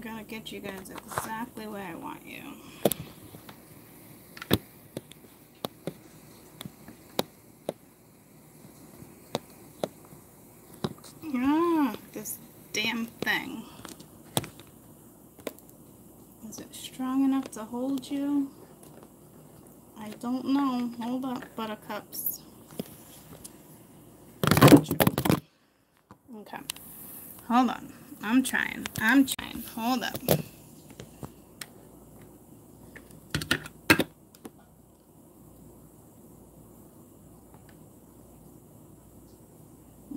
gotta get you guys exactly where I want you. Ah, this damn thing. Is it strong enough to hold you? I don't know. Hold up, buttercups. Okay. Hold on. I'm trying. Hold up.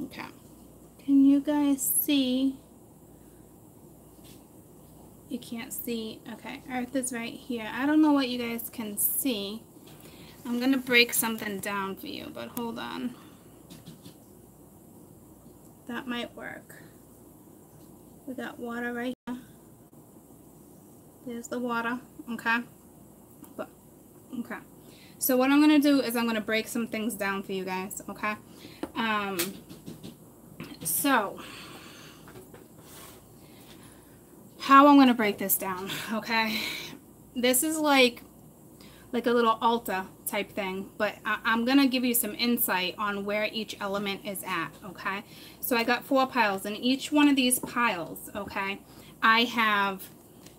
Okay. Can you guys see? You can't see. Okay, Earth is right here. I don't know what you guys can see. I'm gonna break something down for you, but hold on. That might work. We got water right here. There's the water. Okay. But okay. So what I'm gonna do is I'm gonna break some things down for you guys. Okay. So how I'm gonna break this down. Okay. This is like a little altar type thing, but I'm gonna give you some insight on where each element is at. Okay, so I got 4 piles, and each one of these piles, okay, I have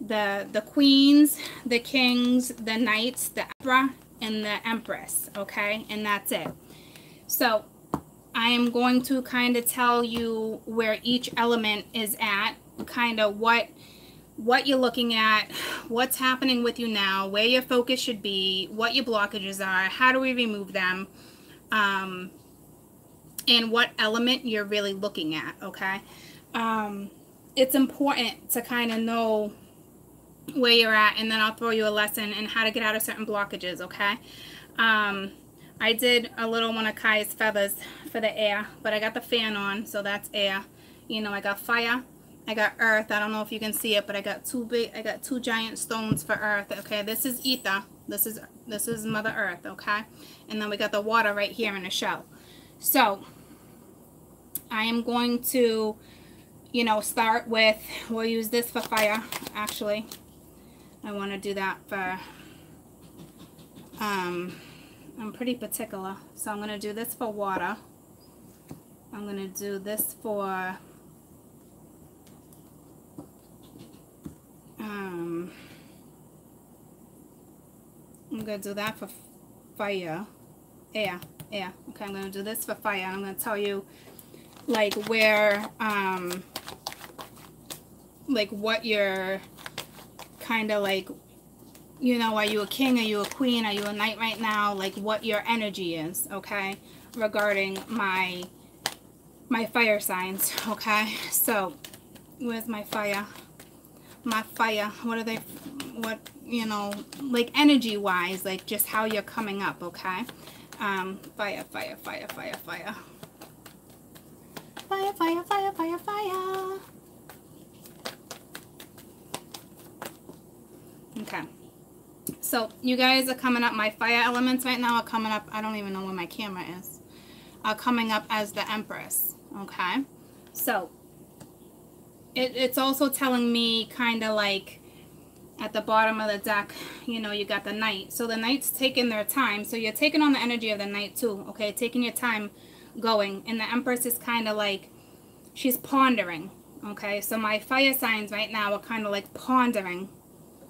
the queens, the kings, the knights, the emperor, and the empress. Okay, and that's it. So I am going to kind of tell you where each element is at, kind of what you're looking at, what's happening with you now, where your focus should be, what your blockages are, how do we remove them, and what element you're really looking at. Okay, it's important to kind of know where you're at, and then I'll throw you a lesson in how to get out of certain blockages. Okay, I did a little one of Kai's feathers for the air, but I got the fan on, so that's air. You know, I got fire, I got earth. I don't know if you can see it, but I got two giant stones for earth. Okay, this is ether. This is Mother Earth. Okay, and then we got the water right here in the shell. So I am going to, you know, start with, we'll use this for fire. Actually, I want to do that for, I'm pretty particular. So I'm going to do this for water. I'm going to do this for, I'm going to do that for fire. Air. Okay, I'm going to do this for fire. I'm going to tell you, like, where, like, what you're kind of like, you know, are you a king, are you a queen, are you a knight right now, like, what your energy is, okay, regarding my fire signs. Okay, so where's my fire? My fire, what are they, what, you know, like, energy wise, like, just how you're coming up. Okay, fire, fire, fire, fire, fire. Fire, fire, fire, fire, fire. Okay. So you guys are coming up, my fire elements right now are coming up, I don't even know where my camera is, are coming up as the Empress. Okay. So it's also telling me kind of like at the bottom of the deck, you know, you got the Knight. So the Knight's taking their time. So you're taking on the energy of the Knight too. Okay. Taking your time going, and the Empress is kind of like, she's pondering. Okay, so my fire signs right now are kind of like pondering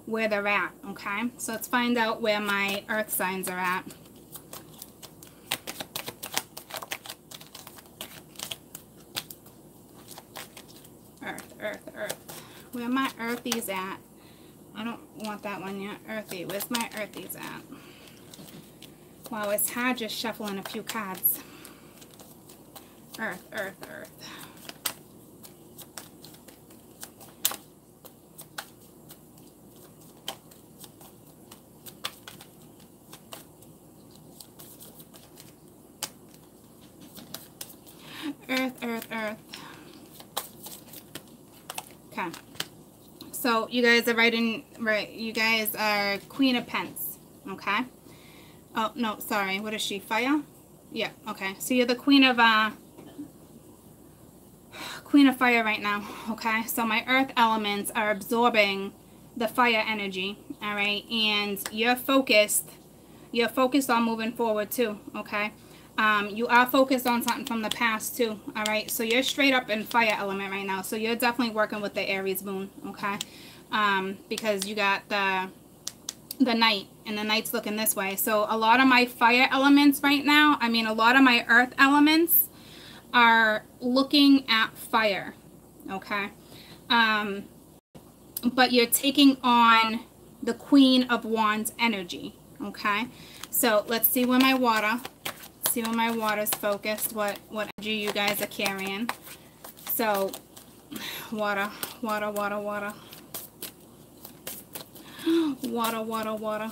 where they're at. Okay, so let's find out where my earth signs are at. Earth, earth, earth. Where are my earthies at? I don't want that one yet. Earthy, where's my earthies at? Wow, it's hard just shuffling a few cards. Earth, earth, earth. Earth, earth, earth. Okay. So you guys are writing, right, you guys are Queen of Pence. Okay. Oh, no, sorry. What is she? Fire? Yeah, okay. So you're the Queen of Queen of Fire right now, okay? So my earth elements are absorbing the fire energy, all right? And you're focused on moving forward too, okay? You are focused on something from the past too, all right? So you're straight up in fire element right now. So you're definitely working with the Aries moon, okay? Because you got the night, and the night's looking this way. So a lot of my fire elements right now, I mean, a lot of my earth elements are looking at fire, okay? But you're taking on the Queen of Wands energy, okay? So let's see where my water, is focused, what energy you guys are carrying. So water, water, water, water. Water, water, water.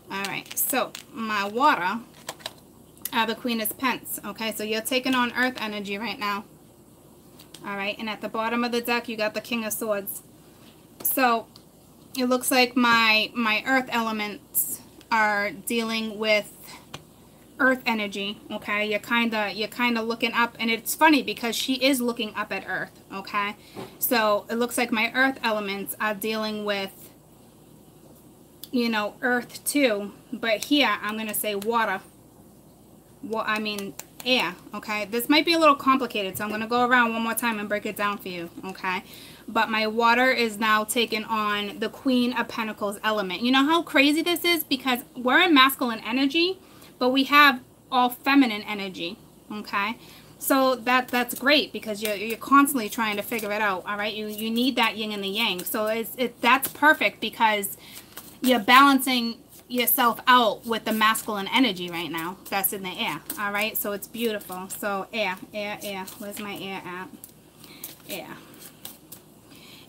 Alright, so my water are the Queen of Pence. Okay, so you're taking on earth energy right now. Alright, and at the bottom of the deck you got the King of Swords. So it looks like my earth elements are dealing with earth energy, okay? You're kind of looking up, and it's funny because she is looking up at earth, okay? So it looks like my earth elements are dealing with, you know, earth too, but here I'm going to say water. Well, I mean air, okay? This might be a little complicated, so I'm going to go around one more time and break it down for you, okay? But my water is now taking on the Queen of Pentacles element. You know how crazy this is? Because we're in masculine energy, but we have all feminine energy, okay? So that's great because you're constantly trying to figure it out, all right? You need that yin and the yang. So that's perfect because you're balancing yourself out with the masculine energy right now that's in the air, all right? So it's beautiful. So air, air, air. Where's my air at? Air.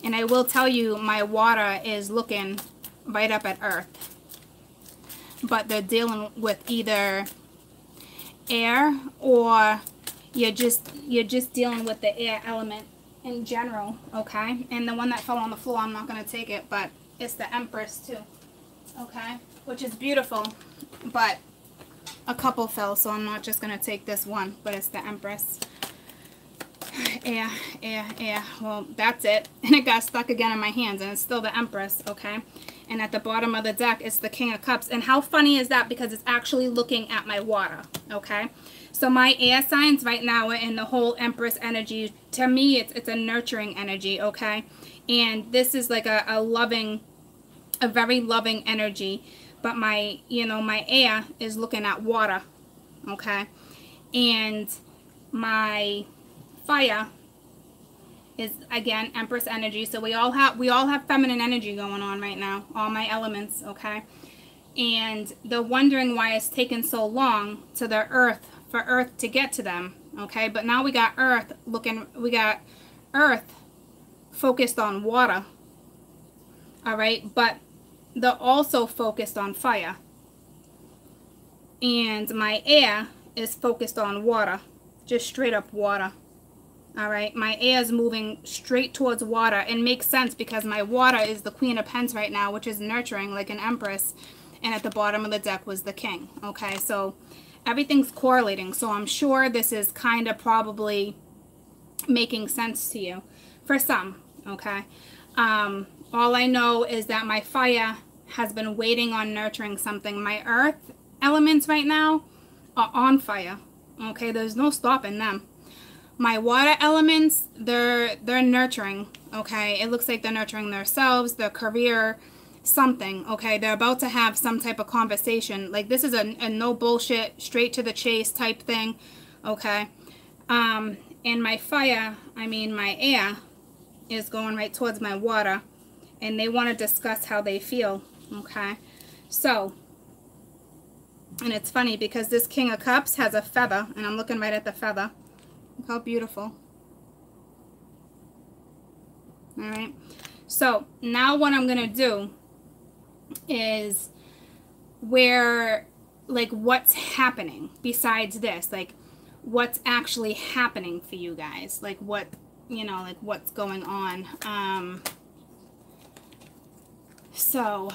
And I will tell you, my water is looking right up at earth. But they're dealing with either air or you're just dealing with the air element in general, okay? And the one that fell on the floor, I'm not going to take it, but it's the Empress too, okay? Which is beautiful, but a couple fell, so I'm not just going to take this one, but it's the Empress. Air, air, air. Well, that's it. And it got stuck again in my hands, and it's still the Empress, okay? And at the bottom of the deck, it's the King of Cups. And how funny is that? Because it's actually looking at my water, okay? So my air signs right now are in the whole Empress energy. To me, it's a nurturing energy, okay? And this is like a loving, a very loving energy. But my, you know, my air is looking at water, okay? And my fire is again Empress energy. So we all have feminine energy going on right now, all my elements, okay? And they're wondering why it's taken so long to the earth, for earth to get to them, okay? But now we got earth focused on water, all right? But they're also focused on fire, and my air is focused on water, just straight up water. All right, my air is moving straight towards water, and makes sense because my water is the Queen of Pentacles right now, which is nurturing like an Empress, and at the bottom of the deck was the King, okay? So everything's correlating, so I'm sure this is kind of probably making sense to you for some, okay? All I know is that my fire has been waiting on nurturing something. My earth elements right now are on fire, okay? There's no stopping them. My water elements, they're nurturing, okay? It looks like they're nurturing themselves, their career, something, okay? They're about to have some type of conversation. Like, this is a no bullshit, straight to the chase type thing, okay? And my fire, I mean my air, is going right towards my water, and they want to discuss how they feel, okay? So, and it's funny because this King of Cups has a feather, and I'm looking right at the feather. Look how beautiful. All right. So now what I'm going to do is what's happening besides this, like what's actually happening for you guys, like what, you know, like what's going on. So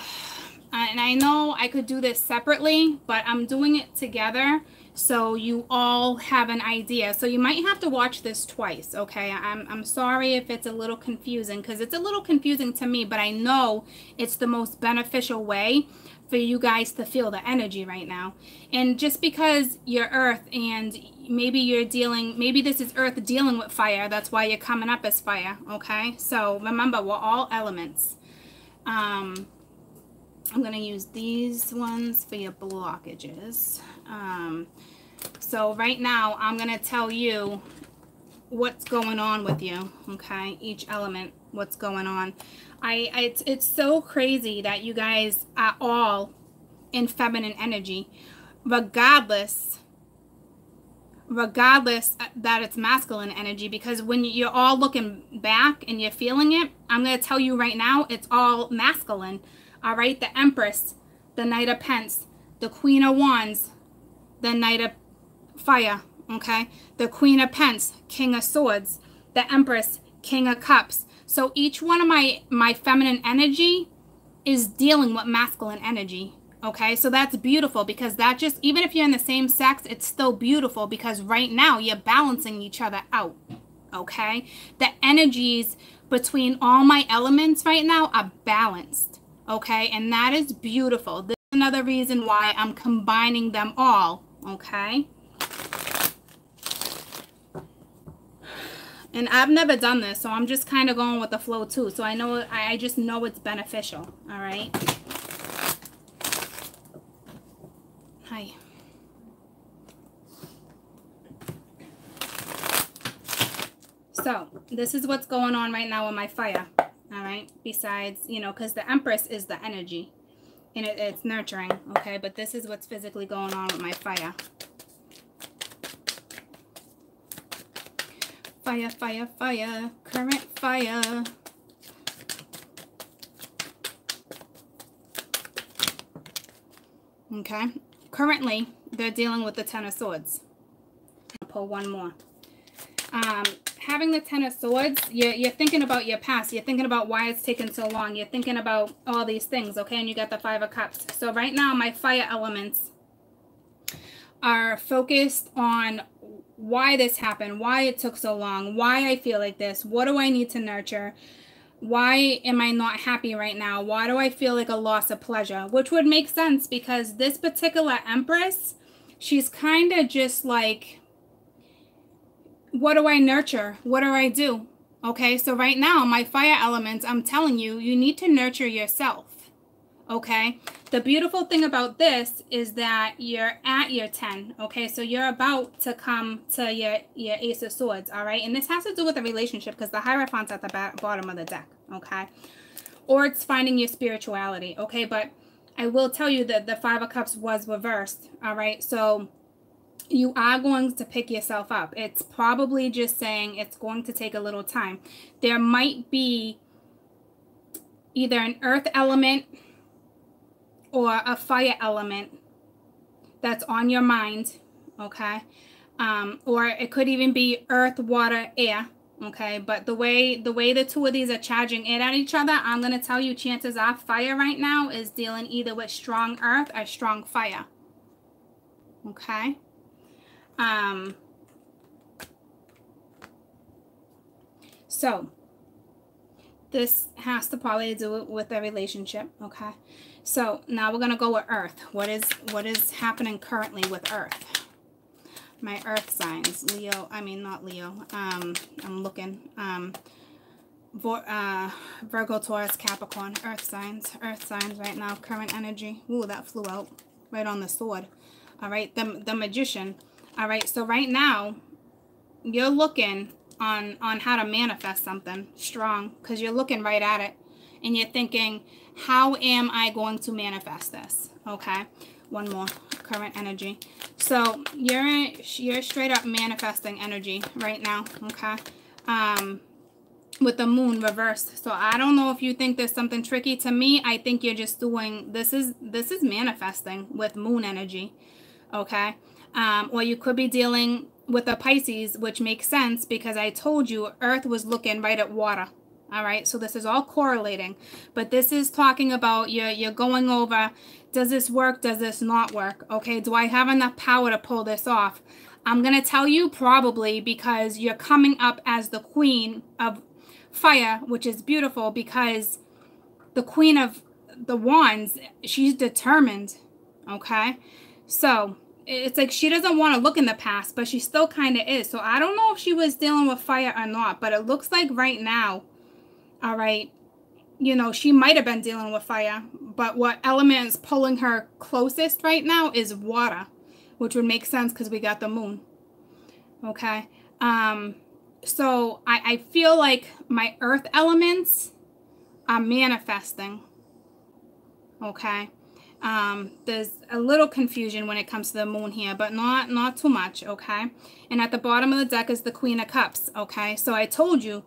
and I know I could do this separately, but I'm doing it together so you all have an idea. So you might have to watch this twice, okay? I'm sorry if it's a little confusing, because it's a little confusing to me, but I know it's the most beneficial way for you guys to feel the energy right now. And just because you're earth and maybe you're dealing, maybe this is earth dealing with fire, that's why you're coming up as fire, okay? So remember, we're all elements. I'm going to use these ones for your blockages. So right now, I'm going to tell you what's going on with you, okay? Each element, what's going on. It's so crazy that you guys are all in feminine energy, regardless that it's masculine energy, because when you're all looking back and you're feeling it, I'm going to tell you right now, it's all masculine. All right, the Empress, the Knight of Pence, the Queen of Wands, the Knight of Fire, okay? The Queen of Pence, King of Swords, the Empress, King of Cups. So each one of my feminine energy is dealing with masculine energy, okay? So that's beautiful, because that just, even if you're in the same sex, it's still beautiful, because right now you're balancing each other out, okay? The energies between all my elements right now are balanced. Okay, and that is beautiful. This is another reason why I'm combining them all, okay? And I've never done this, so I'm just kind of going with the flow too. So I just know it's beneficial, all right? Hi. So this is what's going on right now with my fire. All right, besides, you know, because the Empress is the energy and it's nurturing, okay? But this is what's physically going on with my fire. Fire, fire, fire, current fire. Okay, currently they're dealing with the Ten of Swords. I'll pull one more. Having the Ten of Swords, you're thinking about your past. You're thinking about why it's taken so long. You're thinking about all these things, okay? And you got the Five of Cups. So right now, my fire elements are focused on why this happened, why it took so long, why I feel like this, what do I need to nurture, why am I not happy right now, why do I feel like a loss of pleasure, which would make sense, because this particular Empress, she's kind of just like, what do I nurture? What do I do? Okay, so right now, my fire elements, I'm telling you, you need to nurture yourself. Okay, the beautiful thing about this is that you're at your 10. Okay, so you're about to come to your Ace of Swords. All right, and this has to do with a relationship, because the Hierophant's at the bottom of the deck. Okay, or it's finding your spirituality. Okay, but I will tell you that the Five of Cups was reversed. All right, so you are going to pick yourself up. It's probably just saying it's going to take a little time. There might be either an earth element or a fire element that's on your mind, okay? Or it could even be earth, water, air, okay? But the way the two of these are charging it at each other, I'm going to tell you, chances are fire right now is dealing either with strong earth or strong fire, okay? So this has to probably do it with a relationship, okay? So now we're gonna go with Earth. What is happening currently with Earth? My Earth signs, Leo. I mean, not Leo. I'm looking. Virgo, Taurus, Capricorn. Earth signs right now. Current energy. Ooh, that flew out right on the sword. All right, the Magician. All right, so right now you're looking on how to manifest something strong, because you're looking right at it and you're thinking, how am I going to manifest this? Okay, one more. Current energy. So you're straight up manifesting energy right now, okay? With the Moon reversed. So I don't know if you think there's something tricky. To me, I think you're just doing, this is manifesting with Moon energy, okay? Or you could be dealing with a Pisces, which makes sense because I told you Earth was looking right at water. All right, so this is all correlating, but this is talking about you're going over, does this work, does this not work? Okay, do I have enough power to pull this off? I'm going to tell you probably, because you're coming up as the Queen of Fire, which is beautiful, because the Queen of the Wands, she's determined, okay? So it's like she doesn't want to look in the past, but she still kind of is. So I don't know if she was dealing with fire or not, but it looks like right now, all right, you know, she might have been dealing with fire, but what element is pulling her closest right now is water, which would make sense because we got the moon, okay? So I feel like my earth elements are manifesting, okay? There's a little confusion when it comes to the moon here, but not too much, okay? And at the bottom of the deck is the Queen of Cups, okay? So I told you,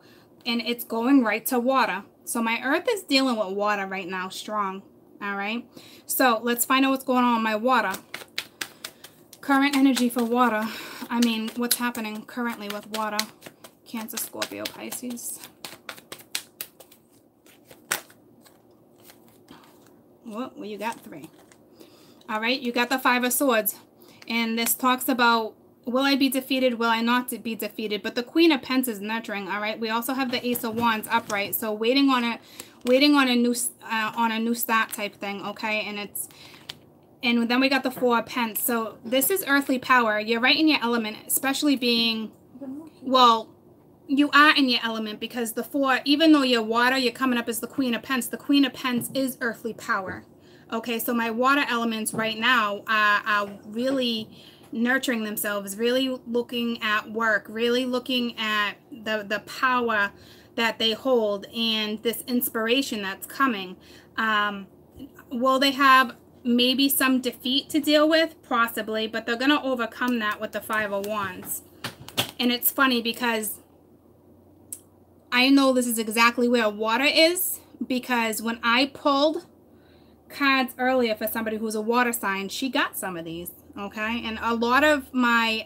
and it's going right to water. So my earth is dealing with water right now, strong, all right? So let's find out what's going on with my water. Current energy for water. I mean, what's happening currently with water? Cancer, Scorpio, Pisces. Well, you got 3. All right, you got the 5 of Swords. And this talks about, will I be defeated? Will I not be defeated? But the Queen of Pentacles is nurturing, all right? We also have the Ace of Wands upright. So waiting on a new start type thing, okay? And then we got the 4 of Pentacles. So this is earthly power. You're right in your element, especially being, well, you are in your element because the 4, even though you're water, you're coming up as the Queen of Pentacles. The Queen of Pentacles is earthly power. Okay, so my water elements right now are really nurturing themselves, really looking at work, really looking at the power that they hold and this inspiration that's coming. Will they have maybe some defeat to deal with? Possibly, but they're going to overcome that with the 5 of Wands. And it's funny because I know this is exactly where water is, because when I pulled cards earlier for somebody who's a water sign, she got some of these, okay? And a lot of my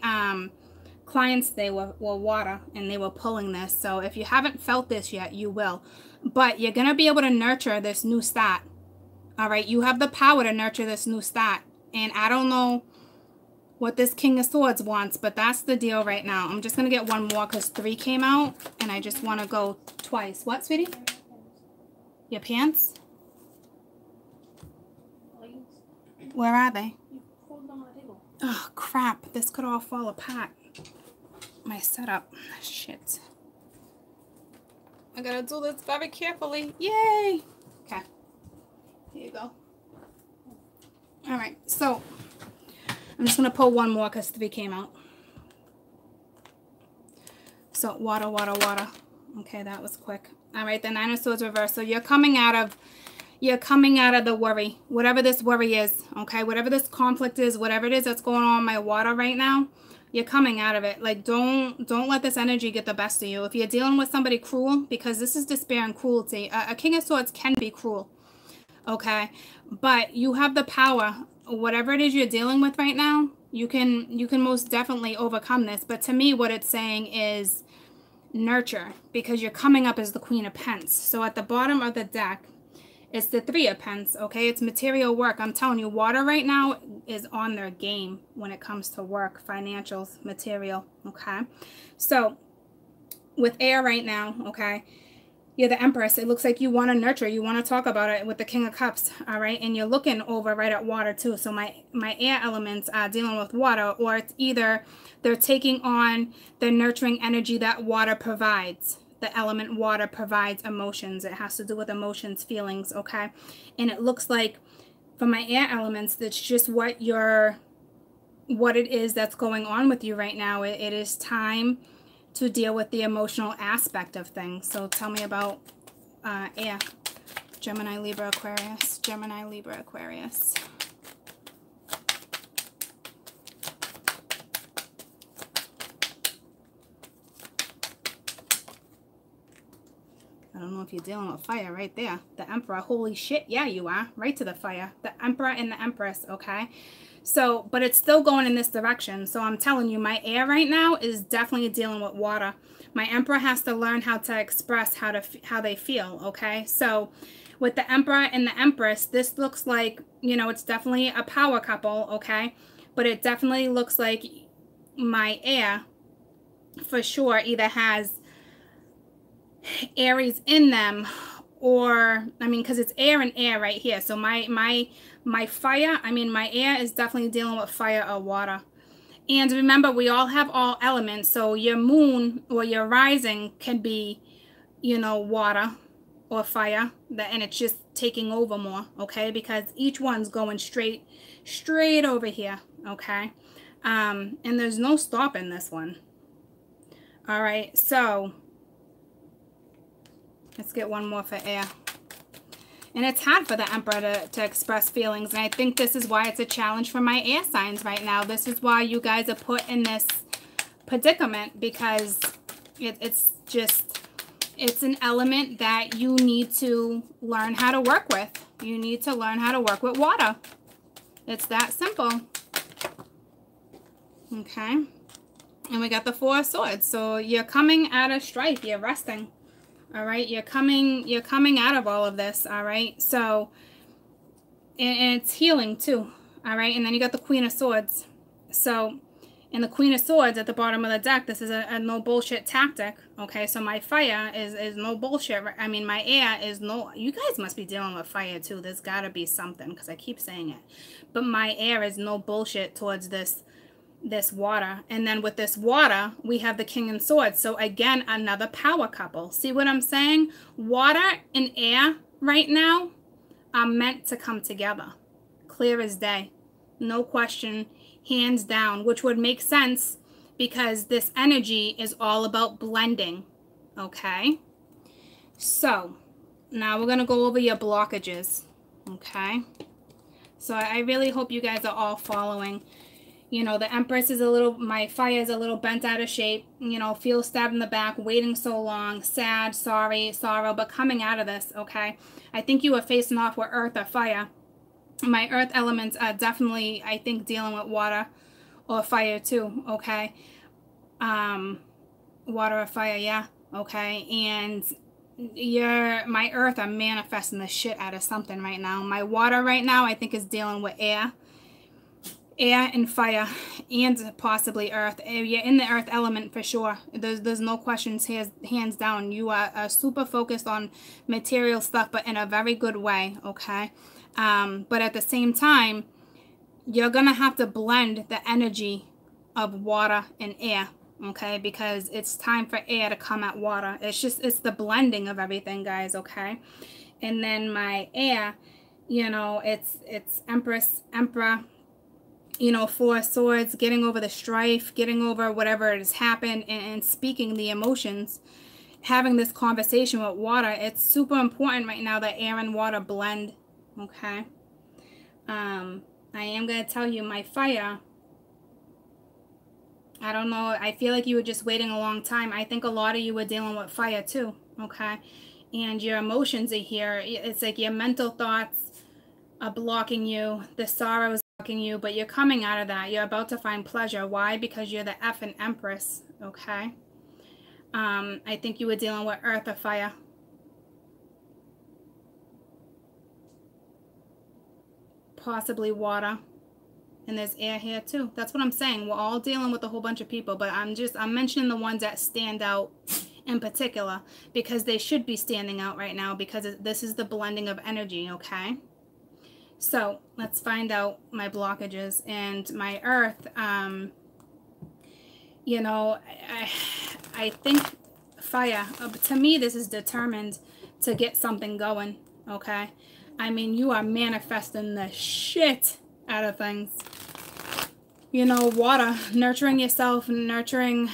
clients, they were water, and they were pulling this. So if you haven't felt this yet, you will. But you're going to be able to nurture this new start, all right? You have the power to nurture this new start. And I don't know what this King of Swords wants, but that's the deal right now. I'm just going to get one more because 3 came out, and I just want to go twice. What, sweetie? Your pants? Where are they? Oh, crap. This could all fall apart. My setup. Shit. I gotta do this very carefully. Yay! Okay. Here you go. Alright, so I'm just going to pull one more because 3 came out. So, water, water, water. Okay, that was quick. All right, the 9 of Swords reversed. So you're coming out of the worry, whatever this worry is, okay? Whatever this conflict is, whatever it is that's going on in my water right now, you're coming out of it. Like, don't let this energy get the best of you. If you're dealing with somebody cruel, because this is despair and cruelty, a King of Swords can be cruel, okay? But you have the power. Whatever it is you're dealing with right now, you can most definitely overcome this. But to me, what it's saying is nurture, because you're coming up as the Queen of Pentacles. So at the bottom of the deck, it's the 3 of Pentacles, okay? It's material work. I'm telling you, water right now is on their game when it comes to work, financials, material, okay? So with air right now, okay, you're the Empress. It looks like you want to nurture. You want to talk about it with the King of Cups, all right? And you're looking over right at water too. So my air elements are dealing with water, or it's either they're taking on the nurturing energy that water provides. The element water provides emotions. It has to do with emotions, feelings, okay? And it looks like for my air elements, that's just what it is that's going on with you right now. It is time to deal with the emotional aspect of things. So tell me about air. Gemini, Libra, Aquarius. Gemini, Libra, Aquarius. I don't know if you're dealing with fire right there. The Emperor, holy shit, yeah, you are. Right to the fire. The Emperor and the Empress, okay? So, but it's still going in this direction. So I'm telling you, my air right now is definitely dealing with water. My Emperor has to learn how to express how they feel, okay? So with the Emperor and the Empress, this looks like, you know, it's definitely a power couple, okay? But it definitely looks like my air, for sure, either has Aries in them, or, I mean, because it's air and air right here. So my fire, I mean, my air is definitely dealing with fire or water. And remember, we all have all elements. So your moon or your rising can be, you know, water or fire, and it's just taking over more, okay? Because each one's going straight over here, okay? And there's no stopping this one. All right, so let's get one more for air. And it's hard for the Emperor to express feelings. And I think this is why it's a challenge for my air signs right now. This is why you guys are put in this predicament, because it's an element that you need to learn how to work with. You need to learn how to work with water. It's that simple. Okay. And we got the Four of Swords. So you're coming out of strife. You're resting. All right, you're coming out of all of this. All right, so and it's healing too. All right, and then you got the Queen of Swords. So, and the Queen of Swords at the bottom of the deck, this is a no bullshit tactic. Okay, so my fire is no bullshit. I mean, my air is no. You guys must be dealing with fire too. There's got to be something, because I keep saying it. But my air is no bullshit towards this water. And then with this water, we have the King and Swords. So again, another power couple. See what I'm saying? Water and air right now are meant to come together. Clear as day. No question. Hands down. Which would make sense, because this energy is all about blending. Okay? So, now we're going to go over your blockages. Okay? So I really hope you guys are all following. You know, the Empress is my fire is a little bent out of shape. You know, feel stabbed in the back, waiting so long, sad, sorry, sorrow, but coming out of this, okay? I think you were facing off with earth or fire. My earth elements are definitely, I think, dealing with water or fire too, okay? Water or fire, yeah, okay? And my earth are manifesting the shit out of something right now. My water right now, I think, is dealing with air and fire, and possibly earth. You're in the earth element for sure. There's no questions here, hands down. You are super focused on material stuff, but in a very good way, okay? But at the same time, you're gonna have to blend the energy of water and air, okay? Because it's time for air to come at water. It's the blending of everything, guys, okay? And then my air, you know, it's Empress, Emperor, you know, Four Swords, getting over the strife, getting over whatever has happened, and speaking the emotions, having this conversation with water. It's super important right now that air and water blend, okay? I am going to tell you, my fire, I don't know, I feel like you were just waiting a long time. I think a lot of you were dealing with fire too, okay? And your emotions are here. It's like your mental thoughts are blocking you. The sorrow is blocking you, but you're coming out of that. You're about to find pleasure. Why? Because you're the F and Empress, okay? I think you were dealing with earth or fire. Possibly water. And there's air here too. That's what I'm saying. We're all dealing with a whole bunch of people, but I'm mentioning the ones that stand out in particular, because they should be standing out right now, because this is the blending of energy, okay? So let's find out my blockages. And my earth, you know, I think fire, to me, this is determined to get something going, okay? I mean, you are manifesting the shit out of things. You know, water, nurturing yourself, nurturing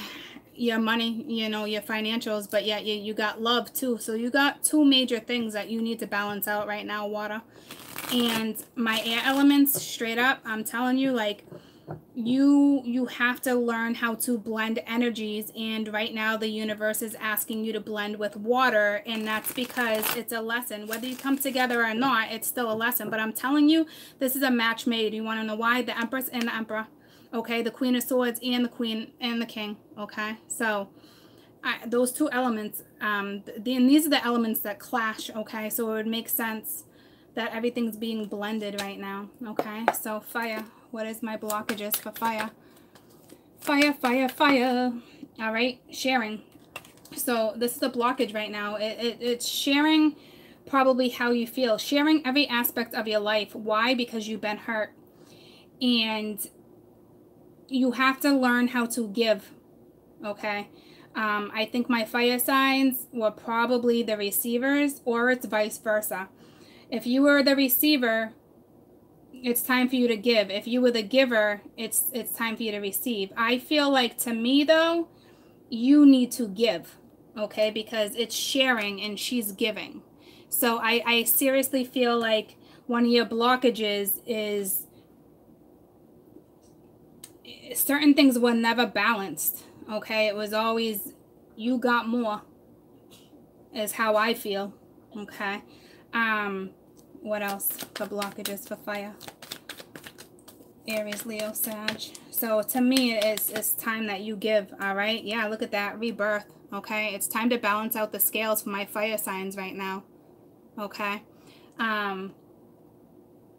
your money, you know, your financials, but yet you got love too. So you got two major things that you need to balance out right now, water. And my air elements, straight up, I'm telling you, like, you have to learn how to blend energies, and right now the universe is asking you to blend with water, and that's because it's a lesson. Whether you come together or not, it's still a lesson. But I'm telling you, this is a match made. You want to know why? The Empress and the Emperor, okay? The Queen of Swords and the Queen and the King, okay? So those two elements, and these are the elements that clash, okay? So it would make sense that everything's being blended right now, okay? So fire. What is my blockages for fire? Fire, fire, fire. All right, sharing. So this is a blockage right now. It's sharing probably how you feel. Sharing every aspect of your life. Why? Because you've been hurt. And you have to learn how to give, okay? I think my fire signs were probably the receivers, or it's vice versa. If you were the receiver, it's time for you to give. If you were the giver, it's time for you to receive. I feel like, to me though, you need to give, okay? Because it's sharing and she's giving. So I seriously feel like one of your blockages is certain things were never balanced, okay? It was always you got more, is how I feel, okay? What else for blockages for fire? Aries, Leo, Sag. So to me, it's time that you give, all right? Yeah, look at that, rebirth, okay? It's time to balance out the scales for my fire signs right now, okay?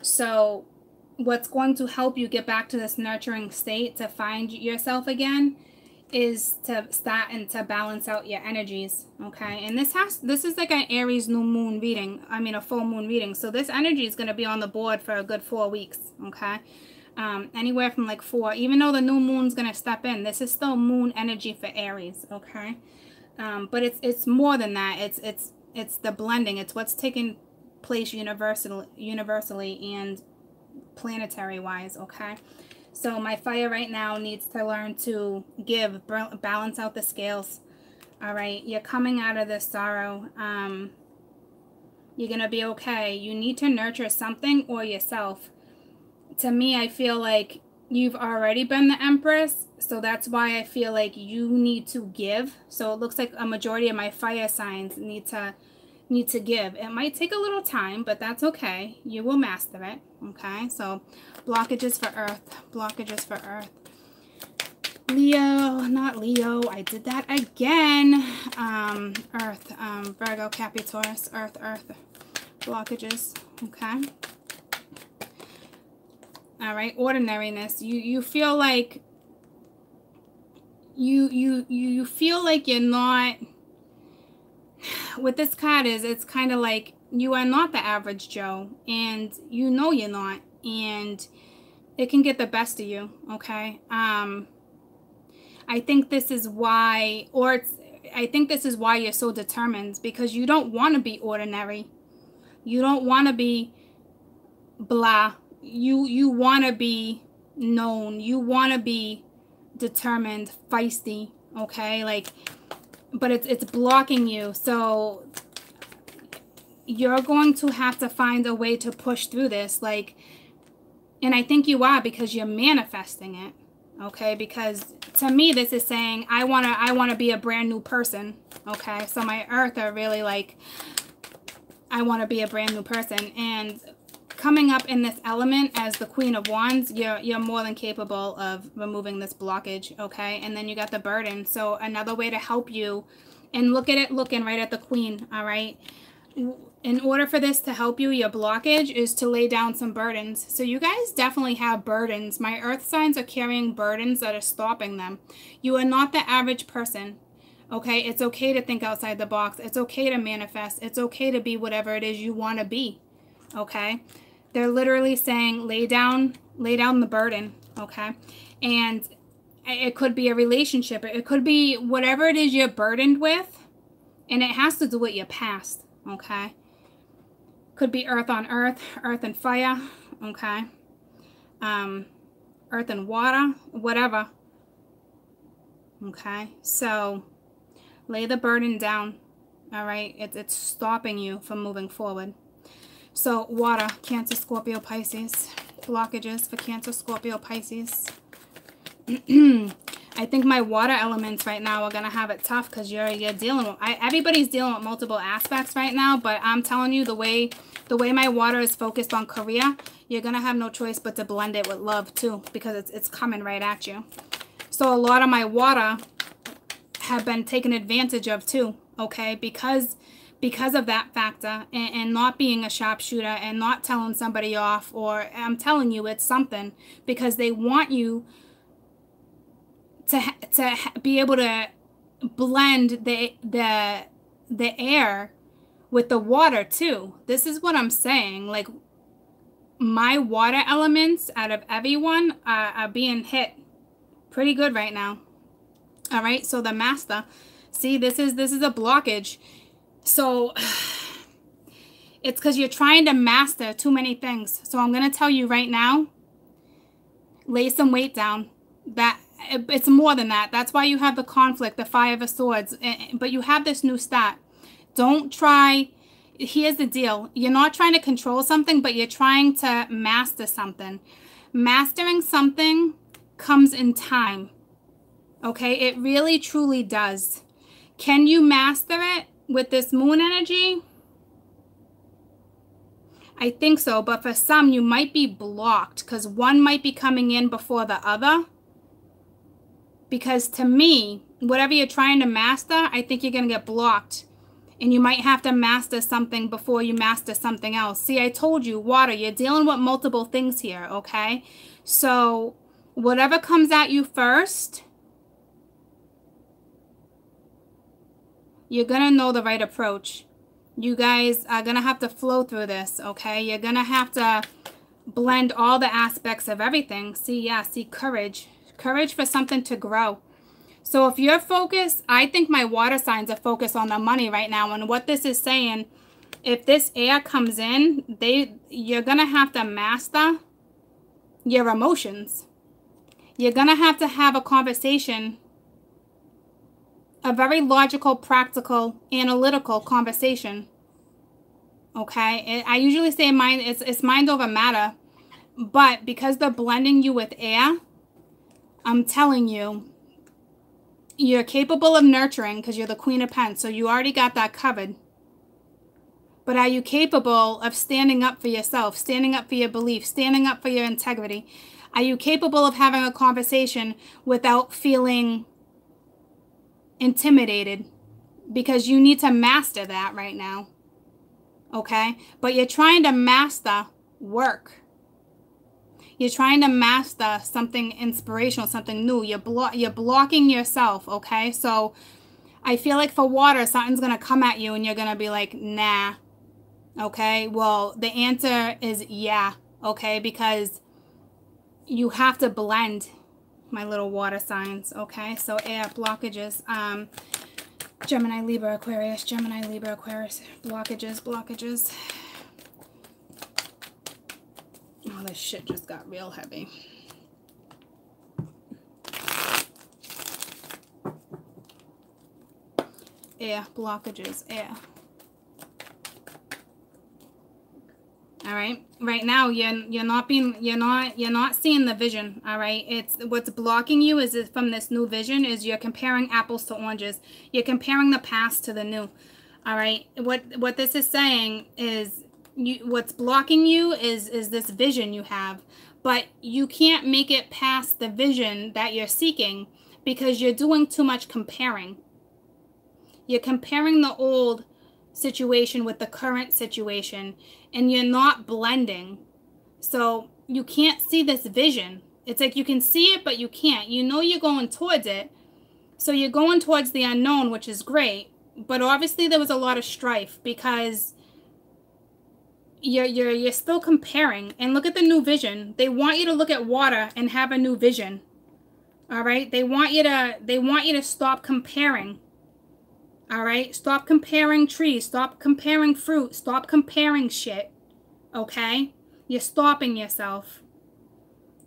So what's going to help you get back to this nurturing state to find yourself again is to start and to balance out your energies, okay? And this is like an Aries new moon reading, I mean a full moon reading, so this energy is going to be on the board for a good 4 weeks, okay? Anywhere from like 4, even though the new moon's going to step in, this is still moon energy for Aries, okay? But it's more than that. It's the blending. It's what's taking place universally and planetary wise, okay? So my fire right now needs to learn to give, balance out the scales. All right, you're coming out of this sorrow. You're gonna be okay. You need to nurture something or yourself. To me, I feel like you've already been the Empress, so that's why I feel like you need to give. So it looks like a majority of my fire signs need to give. It might take a little time, but that's okay. You will master it, okay? So blockages for earth, blockages for earth. Leo, not Leo, I did that again. Earth, Virgo, Capricorn, earth, blockages, okay? All right, ordinariness. You feel like you feel like you're not. What this card is, it's kind of like you are not the average Joe, and you know you're not, and it can get the best of you, okay? I think this is why, I think this is why you're so determined, because you don't want to be ordinary. You don't want to be blah. You want to be known. You want to be determined, feisty, okay? Like, but it's blocking you. So you're going to have to find a way to push through this, like, and I think you are, because you're manifesting it, okay? Because to me, this is saying I want to be a brand new person, okay? So my earth are really like, I want to be a brand new person. And coming up in this element as the Queen of Wands, you're more than capable of removing this blockage, okay? And then you got the burden. So another way to help you, and look at it looking right at the Queen, all right? In order for this to help you, your blockage is to lay down some burdens. So you guys definitely have burdens. My earth signs are carrying burdens that are stopping them. You are not the average person, okay? It's okay to think outside the box. It's okay to manifest. It's okay to be whatever it is you want to be, okay? They're literally saying lay down the burden, okay? And it could be a relationship. It could be whatever it is you're burdened with, and it has to do with your past, okay? Could be earth on earth, earth and fire, okay? Earth and water, whatever, okay? So lay the burden down, all right? It's stopping you from moving forward. So water, Cancer, Scorpio, Pisces. Blockages for Cancer, Scorpio, Pisces. I think my water elements right now are gonna have it tough because you're dealing with. Everybody's dealing with multiple aspects right now, but I'm telling you, the way my water is focused on career, you're gonna have no choice but to blend it with love too, because it's coming right at you. So a lot of my water have been taken advantage of too, okay, because of that factor, and not being a sharpshooter and not telling somebody off, or I'm telling you it's something, because they want you to be able to blend the air with the water too. This is what I'm saying. Like, my water elements out of everyone are being hit pretty good right now. All right, so the master, see, this is a blockage. So it's because you're trying to master too many things. So I'm going to tell you right now, lay some weight down. That it's more than that. That's why you have the conflict, the Five of Swords, but you have this new start. Don't try. Here's the deal. You're not trying to control something, but you're trying to master something. Mastering something comes in time. Okay? It really, truly does. Can you master it with this moon energy? I think so, but for some, you might be blocked because one might be coming in before the other. Because to me, whatever you're trying to master, I think you're going to get blocked. And you might have to master something before you master something else. See, I told you, water, you're dealing with multiple things here, okay? So whatever comes at you first, you're going to know the right approach. You guys are going to have to flow through this, okay? You're going to have to blend all the aspects of everything. See, yeah, see, courage. Courage for something to grow. So if you're focused, I think my water signs are focused on the money right now. And what this is saying, if this air comes in, you're going to have to master your emotions. You're going to have a conversation, a very logical, practical, analytical conversation. Okay? I usually say it's mind over matter. But because they're blending you with air, I'm telling you, you're capable of nurturing because you're the Queen of Pentacles, so you already got that covered. But are you capable of standing up for yourself, standing up for your beliefs, standing up for your integrity? Are you capable of having a conversation without feeling intimidated? Because you need to master that right now, okay? But you're trying to master work. You're trying to master something inspirational, something new. You're blocking yourself, okay? So I feel like for water, something's going to come at you and you're going to be like, nah, okay? Well, the answer is yeah, okay? Because you have to blend, my little water signs, okay? So air, blockages, Gemini, Libra, Aquarius, Gemini, Libra, Aquarius, blockages. Oh, this shit just got real heavy. Air, blockages, air. All right. Right now, you're not seeing the vision. All right. It's what's blocking you is from this new vision is you're comparing apples to oranges. You're comparing the past to the new. All right. What this is saying is, what's blocking you is this vision you have, but you can't make it past the vision that you're seeking because you're doing too much comparing. You're comparing the old situation with the current situation, and you're not blending. So you can't see this vision. It's like you can see it, but you can't. You know you're going towards it. So you're going towards the unknown, which is great. But obviously there was a lot of strife because you're still comparing. And look at the new vision. They want you to look at water and have a new vision. All right? They want you to stop comparing. All right? Stop comparing trees. Stop comparing fruit. Stop comparing shit. Okay? You're stopping yourself.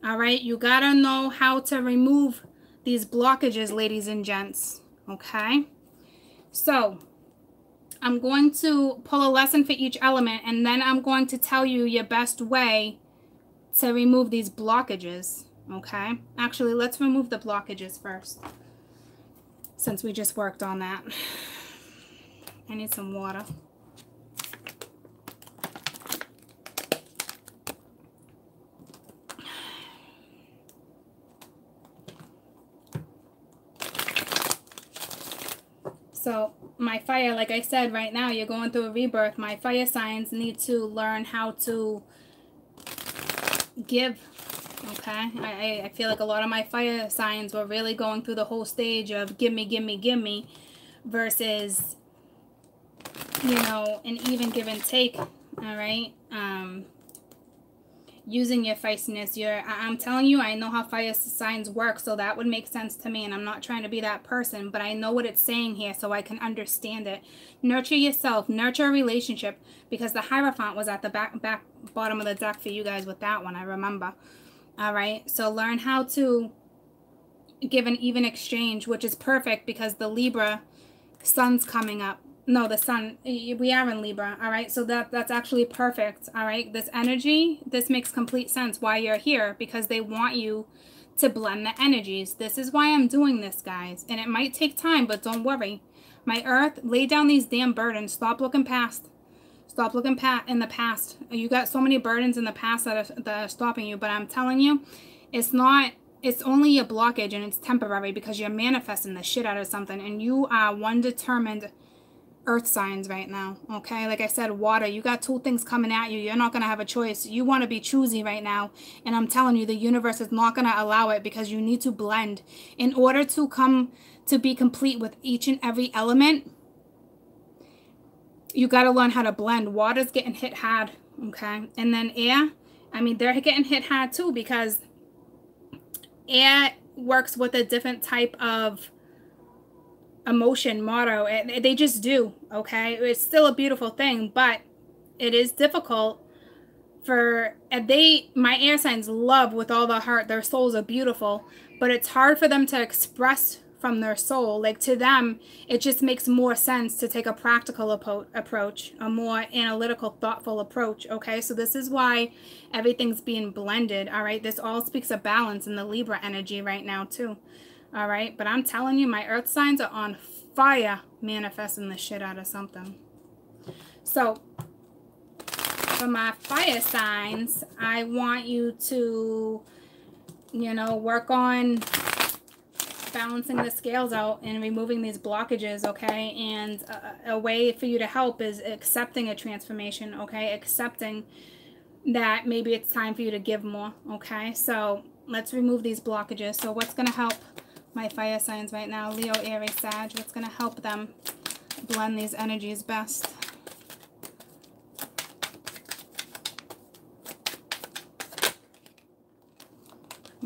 All right? You got to know how to remove these blockages, ladies and gents. Okay? So, I'm going to pull a lesson for each element, and then I'm going to tell you your best way to remove these blockages. okay? Actually, let's remove the blockages first, since we just worked on that. I need some water. So my fire, like I said, right now you're going through a rebirth. My fire signs need to learn how to give, okay? I feel like a lot of my fire signs were really going through the whole stage of give me, give me, give me, versus, you know, an even give and take, all right? Using your feistiness. I'm telling you, I know how fire signs work, so that would make sense to me, and I'm not trying to be that person, but I know what it's saying here, so I can understand it. Nurture yourself, nurture a relationship, because the Hierophant was at the bottom of the deck for you guys with that one, I remember. All right, so learn how to give an even exchange, which is perfect because the Libra sun's coming up. No, the sun, we are in Libra, all right? So that's actually perfect, all right? This energy, this makes complete sense why you're here, because they want you to blend the energies. This is why I'm doing this, guys. And it might take time, but don't worry. My Earth, lay down these damn burdens. Stop looking past. Stop looking in the past. You got so many burdens in the past that are stopping you, but I'm telling you, it's not... It's only a blockage, and it's temporary because you're manifesting the shit out of something, and you are one determined earth signs right now, okay? Like I said, water, you got two things coming at you. You're not going to have a choice. You want to be choosy right now, and I'm telling you, the universe is not going to allow it, because you need to blend. In order to come to be complete with each and every element, you got to learn how to blend. Water's getting hit hard, okay? And then air, I mean, they're getting hit hard too, because air works with a different type of emotion, motto. They just do, okay? It's still a beautiful thing, but it is difficult for... my air signs love with all their heart. Their souls are beautiful, but it's hard for them to express from their soul. Like, to them, it just makes more sense to take a practical approach, a more analytical, thoughtful approach, okay? So this is why everything's being blended, all right? This all speaks of balance in the Libra energy right now, too, all right? But I'm telling you, my earth signs are on fire, manifesting the shit out of something. So for my fire signs, I want you to, you know, work on balancing the scales out and removing these blockages, okay? And a way for you to help is accepting a transformation, okay? Accepting that maybe it's time for you to give more, okay? So let's remove these blockages. So what's going to help my fire signs right now? Leo, Aries, Sag. What's going to help them blend these energies best?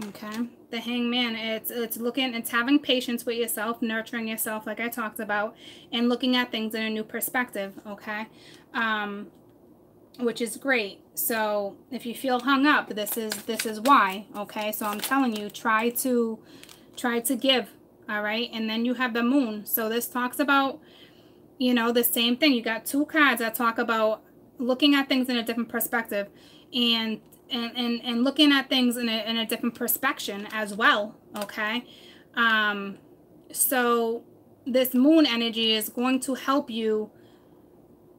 Okay, the Hangman, it's having patience with yourself, nurturing yourself, like I talked about, and looking at things in a new perspective, okay? Which is great. So if you feel hung up, this is why, okay? So I'm telling you, try to give, all right? And then you have the Moon. So this talks about, you know, the same thing. You got two cards that talk about looking at things in a different perspective, and looking at things in a different perspective as well, okay? So this Moon energy is going to help you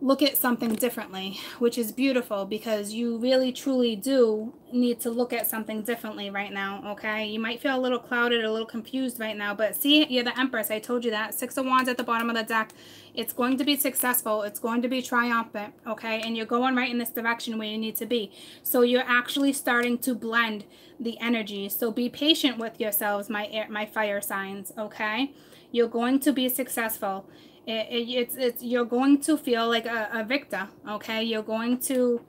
look at something differently, which is beautiful, because you really truly do need to look at something differently right now, okay? You might feel a little clouded, a little confused right now, but see, you're the Empress. I told you that. Six of Wands at the bottom of the deck. It's going to be successful. It's going to be triumphant, okay? And you're going right in this direction where you need to be. So you're actually starting to blend the energy. So be patient with yourselves, my fire signs, okay? You're going to be successful. You're going to feel like a victor, okay? You're going to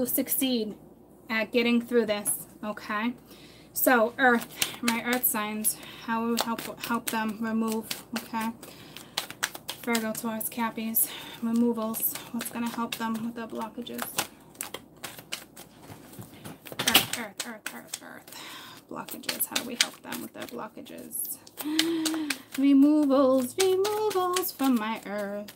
succeed at getting through this, okay? So Earth, my earth signs, how we help them remove, okay? Virgo, Taurus, Cappies, removals. What's gonna help them with the blockages? Earth. Blockages. How do we help them with their blockages? Removals from my earth.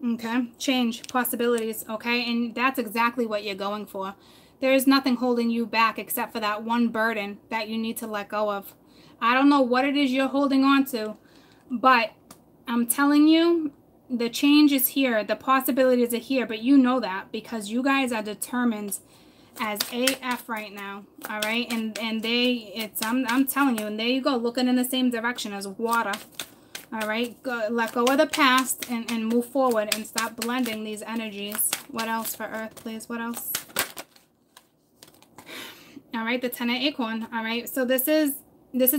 Okay, change, possibilities, okay? And that's exactly what you're going for. There is nothing holding you back except for that one burden that you need to let go of. I don't know what it is you're holding on to, but I'm telling you, the change is here. The possibilities are here, but you know that because you guys are determined as AF right now, all right? And I'm telling you, and there you go, looking in the same direction as water. All right, let go of the past and move forward and stop blending these energies. What else for Earth, please? What else? All right, the 10 of Acorn. All right, so this is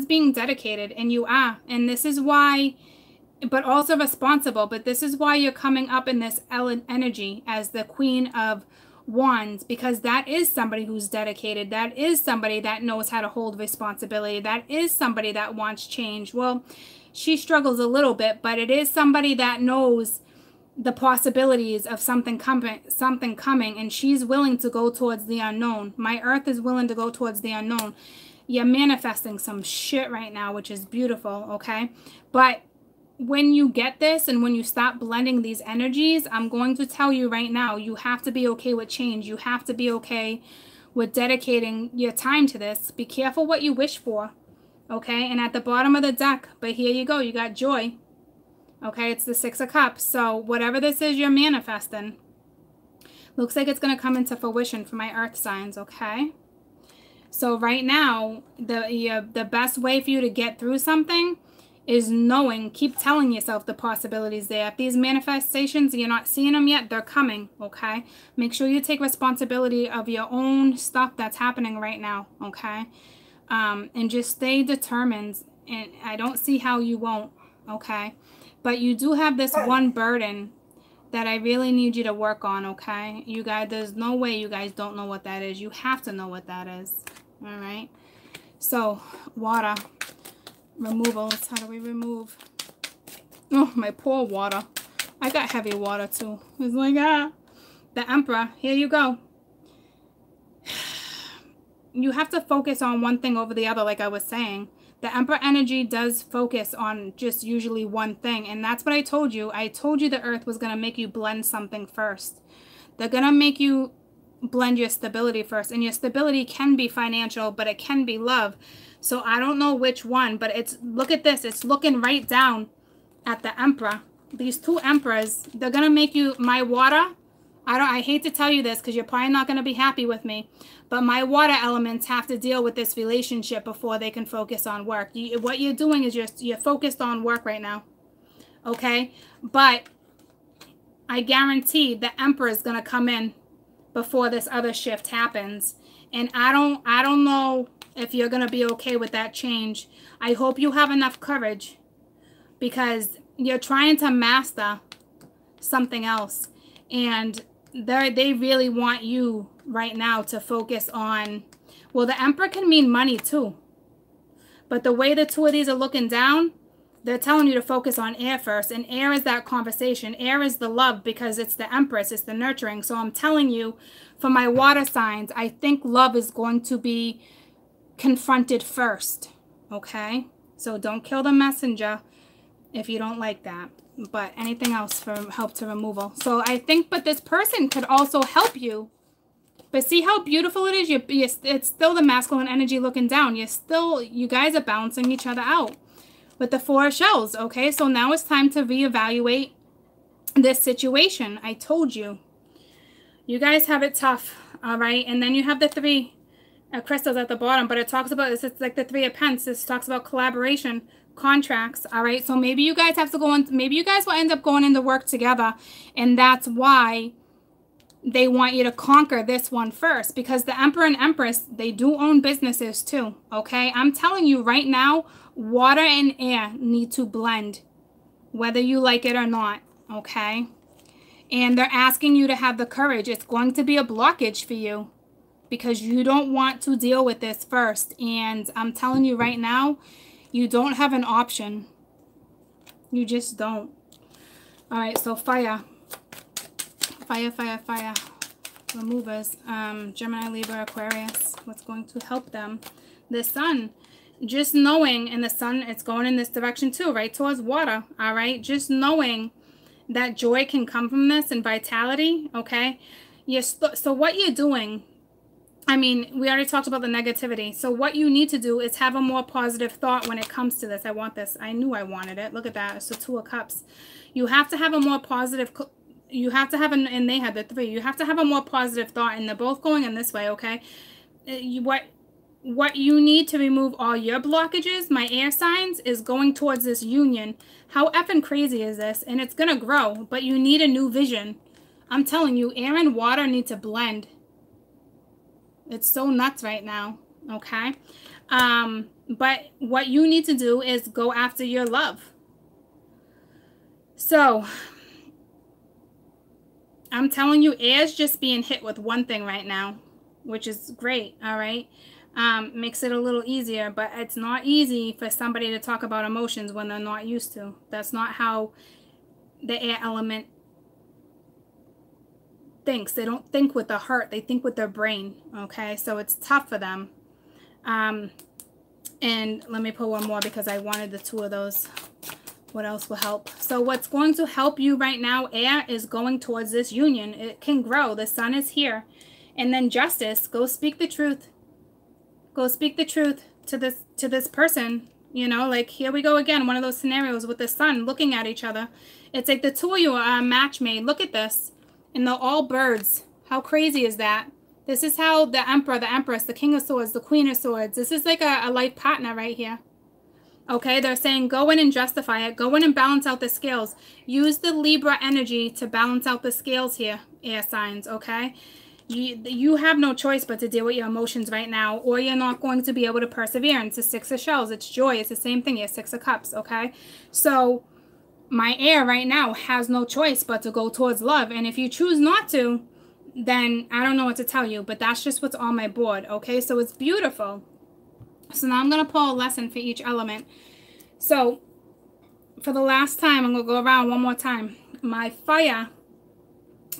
being dedicated, and you are. And this is why, but also responsible. But this is why you're coming up in this energy as the Queen of Wands, because that is somebody who's dedicated. That is somebody that knows how to hold responsibility. That is somebody that wants change. Well, she struggles a little bit, but it is somebody that knows the possibilities of something coming, and she's willing to go towards the unknown. My Earth is willing to go towards the unknown. You're manifesting some shit right now, which is beautiful, okay? But when you get this and when you stop blending these energies, I'm going to tell you right now, you have to be okay with change. You have to be okay with dedicating your time to this. Be careful what you wish for. Okay, and at the bottom of the deck, but here you go, you got joy. Okay, it's the 6 of Cups. So whatever this is you're manifesting, looks like it's going to come into fruition for my Earth signs, okay? So right now, the best way for you to get through something is knowing, keep telling yourself the possibilities there. If these manifestations, you're not seeing them yet, they're coming, okay? Make sure you take responsibility of your own stuff that's happening right now, okay? And just stay determined, and I don't see how you won't, okay? But you do have this one burden that I really need you to work on, okay? You guys, there's no way you guys don't know what that is. You have to know what that is, all right? So, water, removals. How do we remove? Oh, my poor water. I got heavy water, too. It's like, the Emperor. Here you go. You have to focus on one thing over the other, like I was saying. The Emperor energy does focus on just usually one thing, and that's what I told you. I told you the Earth was going to make you blend something first. They're going to make you blend your stability first, and your stability can be financial, but it can be love. So I don't know which one, but it's, look at this. It's looking right down at the Emperor. These two Emperors, they're going to make you, my water, I hate to tell you this because you're probably not going to be happy with me, but my water elements have to deal with this relationship before they can focus on work. What you're doing is you're focused on work right now, okay? But I guarantee the Emperor is going to come in before this other shift happens, and I don't know if you're going to be okay with that change. I hope you have enough courage because you're trying to master something else, and they really want you right now to focus on, well, the Emperor can mean money too, but the way the two of these are looking down, they're telling you to focus on air first, and air is that conversation. Air is the love because it's the Empress, it's the nurturing. So I'm telling you, for my water signs, I think love is going to be confronted first, okay? So don't kill the messenger if you don't like that. But anything else for help to removal. So I think, but this person could also help you. But see how beautiful it is? It's still the masculine energy looking down. You guys are balancing each other out with the 4 of shells, okay? So now it's time to reevaluate this situation. I told you. You guys have it tough, all right? And then you have the 3 crystals at the bottom, but it talks about this. It's like the 3 of Pentacles. This talks about collaboration, contracts, all right? So maybe you guys have to go on, maybe you guys will end up going into work together, and that's why they want you to conquer this one first, because the Emperor and Empress, they do own businesses too, okay? I'm telling you right now, water and air need to blend, whether you like it or not, okay? And they're asking you to have the courage. It's going to be a blockage for you because you don't want to deal with this first. And I'm telling you right now, you don't have an option. You just don't. All right, so fire. Fire, fire, fire. Removers. Gemini, Libra, Aquarius. What's going to help them? The sun. Just knowing, and the sun, it's going in this direction too, right? Towards water, all right? Just knowing that joy can come from this and vitality, okay? So what you're doing, I mean, we already talked about the negativity. So what you need to do is have a more positive thought when it comes to this. I want this. I knew I wanted it. Look at that. It's the 2 of Cups. You have to have a more positive, you have to have, and they had the 3. You have to have a more positive thought, and they're both going in this way, okay? What you need to remove all your blockages, my air signs, is going towards this union. How effing crazy is this? And it's going to grow, but you need a new vision. I'm telling you, air and water need to blend. It's so nuts right now, okay? But what you need to do is go after your love. So, I'm telling you, air's just being hit with one thing right now, which is great, all right? Makes it a little easier, but it's not easy for somebody to talk about emotions when they're not used to. That's not how the air element thinks. They don't think with the heart, they think with their brain, okay? So it's tough for them. And let me pull one more because I wanted the 2 of those. What else will help? So what's going to help you right now, air, is going towards this union. It can grow. The sun is here. And then justice, go speak the truth. Go speak the truth to this person. You know, like here we go again, one of those scenarios with the sun looking at each other. It's like the 2 of you are a match made. Look at this. And they're all birds. How crazy is that? This is how the Emperor, the Empress, the King of Swords, the Queen of Swords, this is like a life partner right here. Okay, they're saying go in and justify it. Go in and balance out the scales. Use the Libra energy to balance out the scales here, air signs, okay? You have no choice but to deal with your emotions right now, or you're not going to be able to persevere. And it's the 6 of Shells. It's joy. It's the same thing. You're 6 of Cups, okay? So my air right now has no choice but to go towards love. And if you choose not to, then I don't know what to tell you. But that's just what's on my board, okay? So it's beautiful. So now I'm going to pull a lesson for each element. So for the last time, I'm going to go around one more time. My fire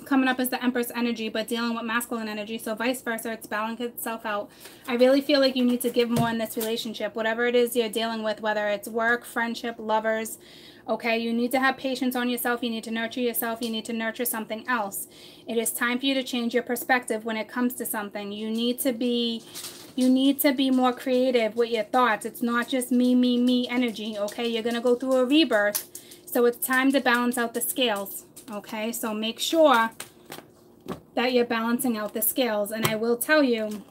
coming up as the Empress energy, but dealing with masculine energy. So vice versa, it's balancing itself out. I really feel like you need to give more in this relationship. Whatever it is you're dealing with, whether it's work, friendship, lovers, okay, you need to have patience on yourself. You need to nurture yourself. You need to nurture something else. It is time for you to change your perspective when it comes to something. You need to be more creative with your thoughts. It's not just me energy, okay? You're going to go through a rebirth. So it's time to balance out the scales, okay? So make sure that you're balancing out the scales. And I will tell you,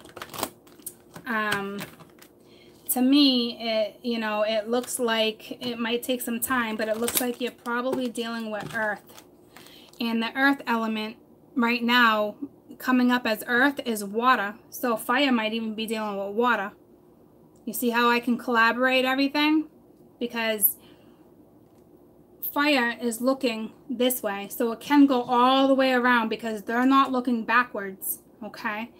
to me, it looks like it might take some time, but it looks like you're probably dealing with earth. And the earth element right now coming up as earth is water. So fire might even be dealing with water. You see how I can collaborate everything? Because fire is looking this way. So it can go all the way around because they're not looking backwards, okay?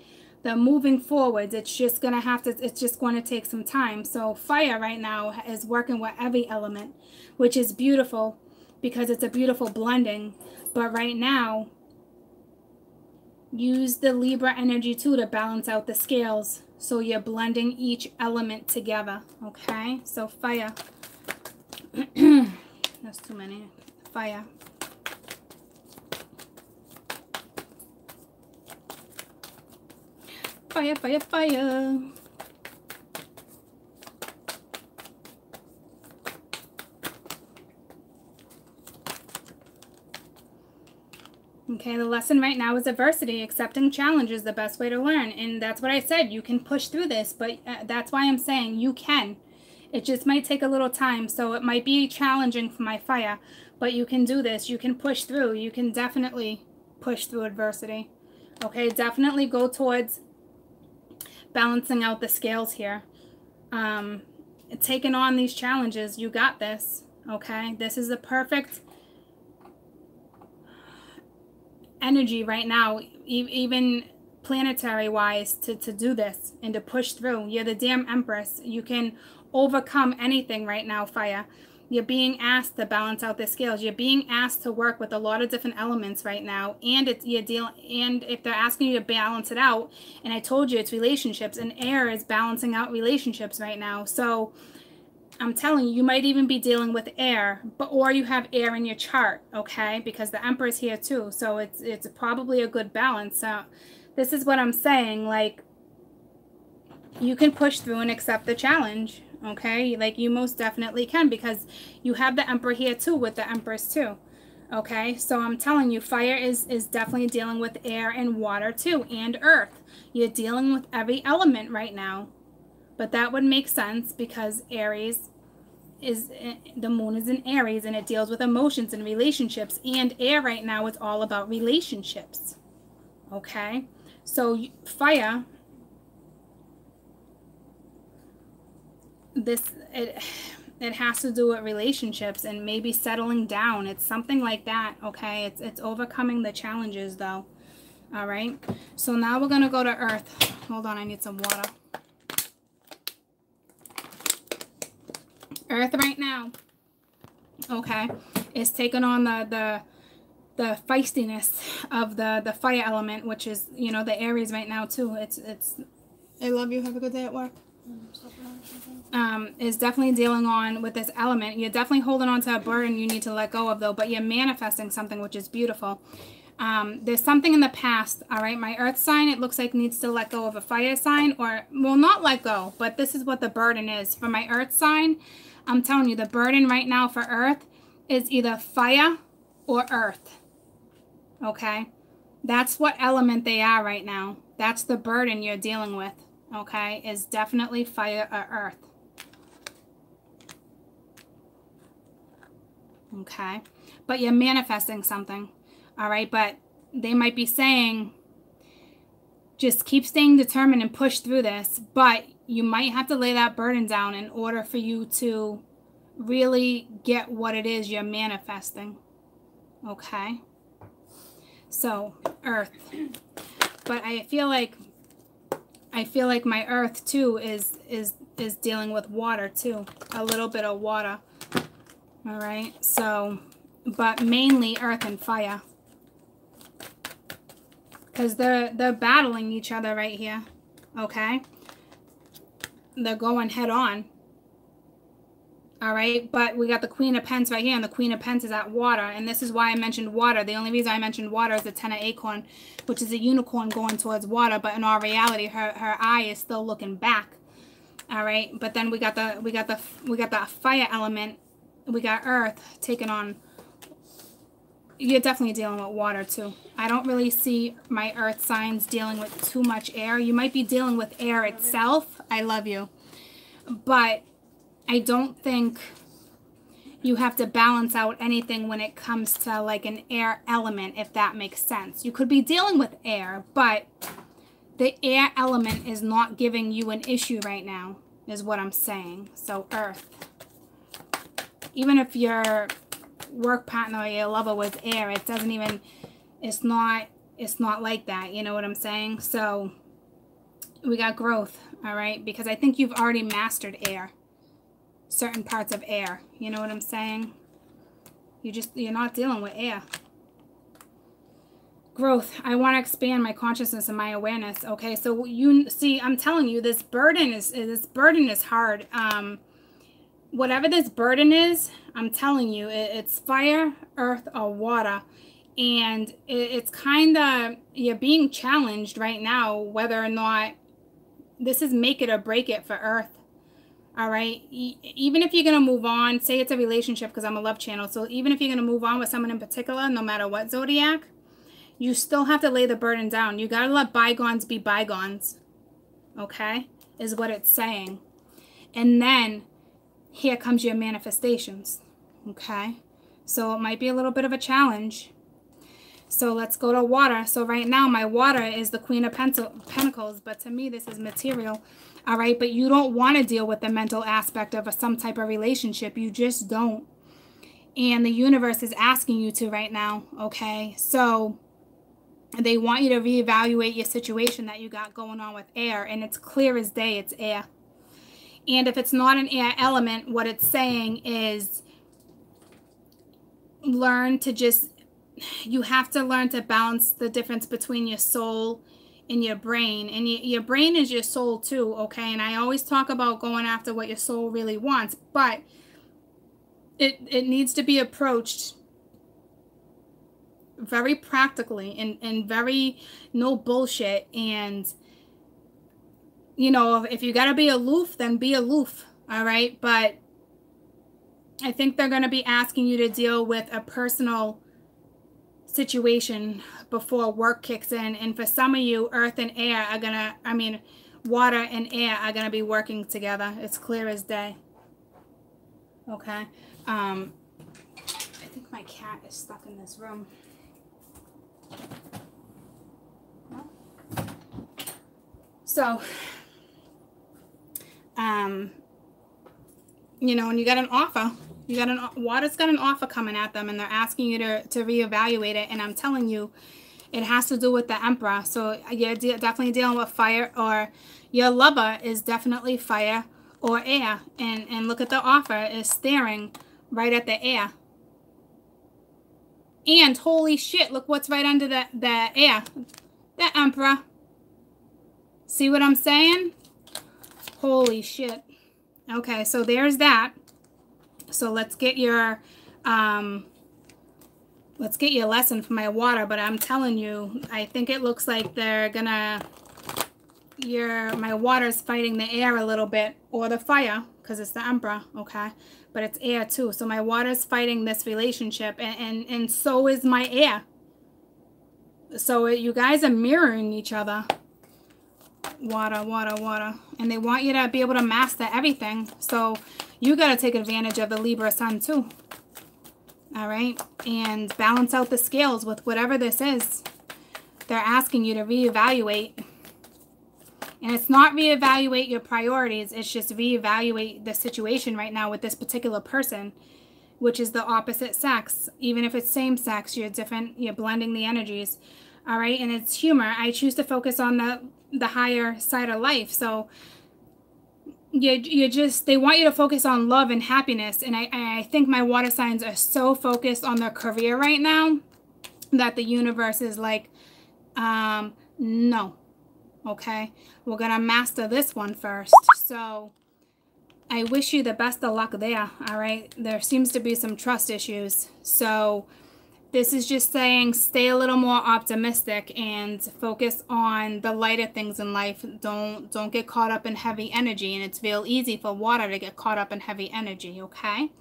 They're moving forwards. It's just going to take some time. So fire right now is working with every element, which is beautiful because it's a beautiful blending. But right now, use the Libra energy too to balance out the scales. So you're blending each element together, okay? So fire. That's too many. Fire. Fire, fire, fire. Okay, the lesson right now is adversity. Accepting challenge is the best way to learn. And that's what I said. You can push through this, but that's why I'm saying you can. It just might take a little time, so it might be challenging for my fire, but you can do this. You can push through. You can definitely push through adversity. Okay, definitely go towards balancing out the scales here. Taking on these challenges, you got this. Okay, this is the perfect energy right now, even planetary wise, to do this and to push through. You're the damn Empress. You can overcome anything right now, fire. You're being asked to balance out the scales. You're being asked to work with a lot of different elements right now, and and if they're asking you to balance it out, and I told you it's relationships, and air is balancing out relationships right now. So I'm telling you, you might even be dealing with air, or you have air in your chart, okay? Because the Emperor is here too, so it's probably a good balance. So this is what I'm saying, like, you can push through and accept the challenge, okay? Like, you most definitely can, because you have the Emperor here too with the Empress too, okay? So I'm telling you, fire is definitely dealing with air and water too, and earth. You're dealing with every element right now. But that would make sense because Aries is, the moon is in Aries, and it deals with emotions and relationships, and air right now is all about relationships, okay? So fire, it has to do with relationships and maybe settling down. It's something like that, okay? It's overcoming the challenges though. All right, so now we're gonna go to earth. Hold on, I need some water. Earth right now, okay, is taking on the feistiness of the fire element, which is, you know, the Aries right now too. It's I love you, have a good day at work. Is definitely dealing on with this element. You're definitely holding on to a burden you need to let go of though, but you're manifesting something, which is beautiful. There's something in the past, all right? My earth sign, it looks like, needs to let go of a fire sign, or, well, not let go, but this is what the burden is. For my earth sign, I'm telling you, the burden right now for earth is either fire or earth, okay? That's what element they are right now. That's the burden you're dealing with, okay? Is definitely fire or earth. Okay? But you're manifesting something. All right, but they might be saying, just keep staying determined and push through this, but you might have to lay that burden down in order for you to really get what it is you're manifesting. Okay? So, earth. But I feel like my earth too is dealing with water too. A little bit of water. All right? So, but mainly earth and fire. Because they're battling each other right here, okay? They're going head on, all right? But we got the Queen of Pentacles right here, and the Queen of Pentacles is at water, and this is why I mentioned water. The only reason I mentioned water is the Ten of Acorn, which is a unicorn going towards water, but in all reality, her eye is still looking back, all right? But then we got the fire element. We got earth taking on. You're definitely dealing with water too. I don't really see my earth signs dealing with too much air. You might be dealing with air itself. I love you. But I don't think you have to balance out anything when it comes to like an air element, if that makes sense. You could be dealing with air, but the air element is not giving you an issue right now, is what I'm saying. So earth. Even if you're work partner or your lover was air, it doesn't even, it's not like that, you know what I'm saying? So we got growth, all right? Because I think you've already mastered air, certain parts of air, you know what I'm saying? You're not dealing with air. Growth. I want to expand my consciousness and my awareness. Okay, so you see, I'm telling you, this burden is hard. Whatever this burden is, I'm telling you, it's fire, earth, or water. And it's kind of, you're being challenged right now, whether or not this is make it or break it for earth. All right. Even if you're going to move on, say it's a relationship, because I'm a love channel. So even if you're going to move on with someone in particular, no matter what zodiac, you still have to lay the burden down. You got to let bygones be bygones. Okay? Is what it's saying. And then here comes your manifestations, okay? So it might be a little bit of a challenge. So let's go to water. So right now, my water is the Queen of Pentacles, but to me, this is material, all right? But you don't want to deal with the mental aspect of some type of relationship. You just don't. And the universe is asking you to right now, okay? So they want you to reevaluate your situation that you got going on with air, and it's clear as day, it's air. And if it's not an air element, what it's saying is you have to learn to balance the difference between your soul in your brain. And your brain is your soul too, okay? And I always talk about going after what your soul really wants, but it needs to be approached very practically and very no bullshit. And, you know, if you got to be aloof, then be aloof, all right? But I think they're going to be asking you to deal with a personal situation before work kicks in. And for some of you, earth and air are going to, I mean, water and air are going to be working together. It's clear as day. Okay. I think my cat is stuck in this room. So, you know, and you got an offer. You got water's got an offer coming at them, and they're asking you to reevaluate it. And I'm telling you, it has to do with the Emperor. So you're definitely dealing with fire, or your lover is definitely fire or air. And look at the offer is staring right at the air. And holy shit, look what's right under the air. The Emperor. See what I'm saying? Holy shit. Okay, so there's that. So let's get your lesson for my water. But I'm telling you, I think it looks like they're gonna, my water's fighting the air a little bit, or the fire, because it's the Emperor, okay? But it's air too. So my water's fighting this relationship, and so is my air. So you guys are mirroring each other. Water, water, water. And they want you to be able to master everything. So you got to take advantage of the Libra sun too. All right? And balance out the scales with whatever this is. They're asking you to reevaluate. And it's not reevaluate your priorities. It's just reevaluate the situation right now with this particular person, which is the opposite sex. Even if it's same sex, you're different. You're blending the energies. All right? And it's humor. I choose to focus on the higher side of life. So they want you to focus on love and happiness. And I think my water signs are so focused on their career right now that the universe is like, no. Okay, we're gonna master this one first. So I wish you the best of luck there. All right, there seems to be some trust issues. So this is just saying stay a little more optimistic and focus on the lighter things in life. Don't get caught up in heavy energy. And it's real easy for water to get caught up in heavy energy. Okay,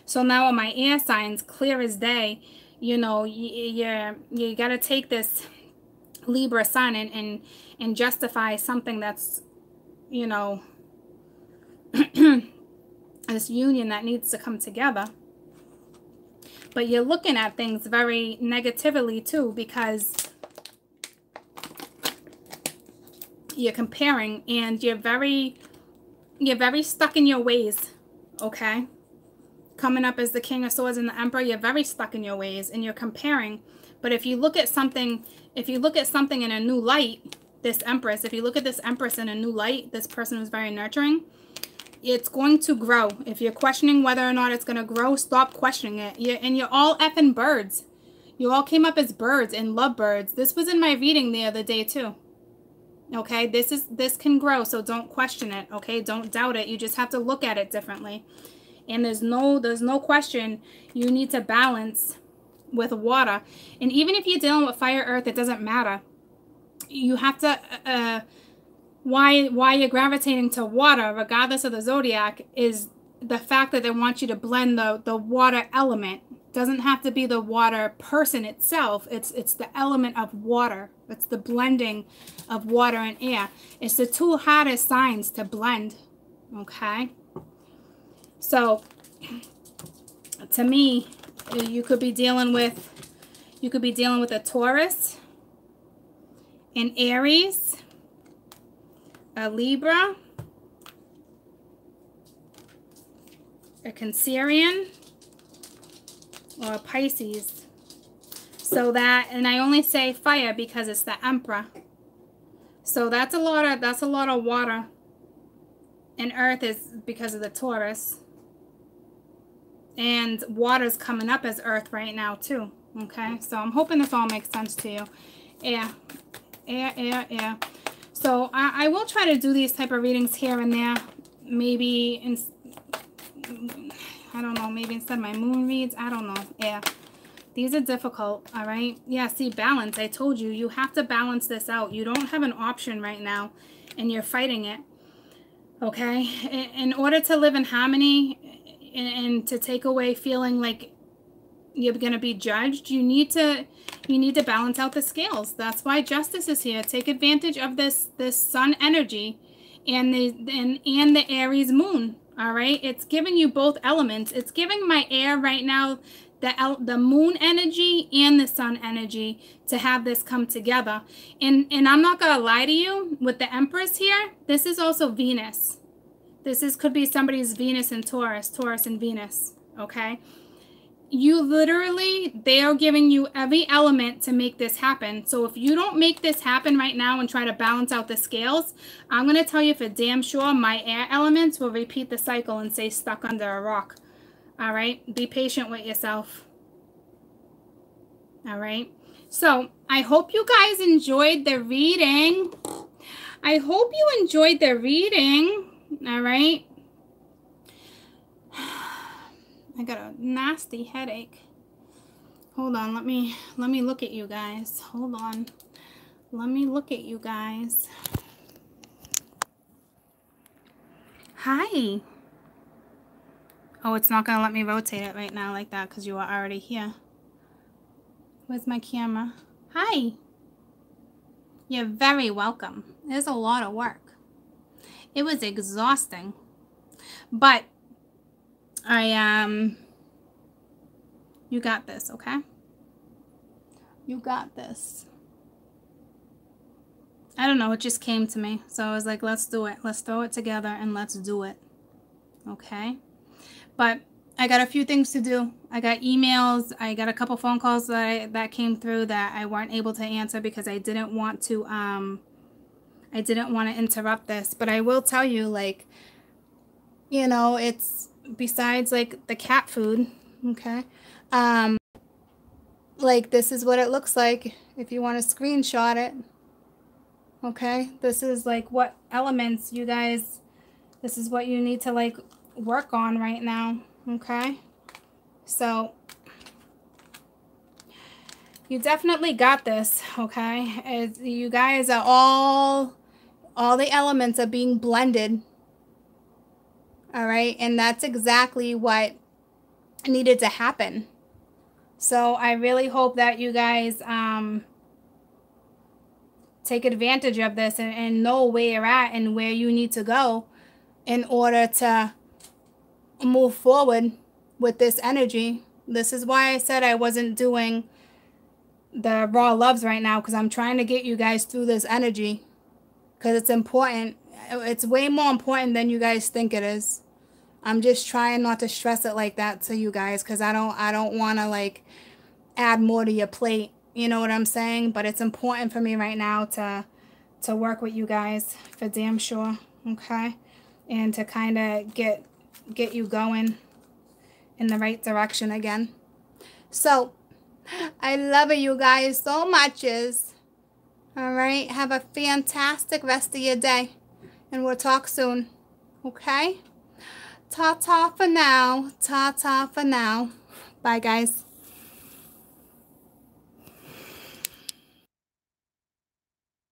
so now on my air signs, clear as day, you know, you gotta take this Libra sun and justify something that's, you know, this union that needs to come together. But you're looking at things very negatively too, because you're comparing and you're very stuck in your ways. Okay, coming up as the King of Swords and the Emperor, you're very stuck in your ways and you're comparing. But if you look at something, in a new light, this Empress, if you look at this Empress in a new light, this person who's very nurturing, it's going to grow. If you're questioning whether or not it's going to grow, stop questioning it. You're all effing birds. You all came up as birds and love birds. This was in my reading the other day too. Okay, this can grow, so don't question it. Okay, don't doubt it. You just have to look at it differently. And there's no question. You need to balance with water. And even if you're dealing with fire, earth, it doesn't matter. You have to why you're gravitating to water regardless of the zodiac is the fact that they want you to blend the water element. Doesn't have to be the water person itself. It's the element of water. It's the blending of water and air. It's the two hardest signs to blend. Okay, so to me, you could be dealing with a Taurus, an Aries, a Libra, a Cancerian, or a Pisces. So that, and I only say fire because it's the Emperor. So that's a lot of water. And earth is because of the Taurus. And water's coming up as earth right now too. Okay, so I'm hoping this all makes sense to you. air, air, air. So I will try to do these type of readings here and there. Maybe, I don't know, maybe instead of my moon reads, I don't know, air. These are difficult, all right? Yeah, see, balance. I told you, you have to balance this out. You don't have an option right now, and you're fighting it, okay? In order to live in harmony and to take away feeling like you're going to be judged, you need to balance out the scales. That's why justice is here. Take advantage of this sun energy and the Aries moon, all right? It's giving you both elements. It's giving my air right now the moon energy and the sun energy to have this come together. And I'm not gonna lie to you, with the Empress here, this is also Venus. Could be somebody's Venus and Taurus and Venus, okay? You literally, they are giving you every element to make this happen. So if you don't make this happen right now and try to balance out the scales, I'm gonna tell you for damn sure my air elements will repeat the cycle and say stuck under a rock. All right, be patient with yourself. All right, so I hope you guys enjoyed the reading. I hope you enjoyed the reading. All right, I got a nasty headache. Hold on, let me look at you guys. Hold on, let me look at you guys. Hi. Oh, it's not going to let me rotate it right now like that because you are already here. Where's my camera? Hi. You're very welcome. There's a lot of work. It was exhausting. But you got this, okay? You got this. I don't know, it just came to me. So I was like, let's do it. Let's throw it together and let's do it. Okay? But I got a few things to do. I got emails. I got a couple phone calls that came through that I weren't able to answer because I didn't want to interrupt this. But I will tell you, like, you know, it's besides like the cat food, okay? Like, this is what it looks like if you want to screenshot it. Okay? This is like what elements you guys, this is what you need to like work on right now. Okay, so you definitely got this. Okay, you guys are all the elements are being blended. All right, and that's exactly what needed to happen. So I really hope that you guys take advantage of this and know where you're at and where you need to go in order to move forward with this energy. This is why I said I wasn't doing the raw loves right now, because I'm trying to get you guys through this energy, because it's important. It's way more important than you guys think it is. I'm just trying not to stress it like that to you guys, because I don't want to like add more to your plate, you know what I'm saying? But it's important for me right now to work with you guys for damn sure. Okay, and to kind of get you going in the right direction again. So I love you guys so much. All right, have a fantastic rest of your day, and we'll talk soon. Okay, ta-ta for now. Ta-ta for now. Bye guys.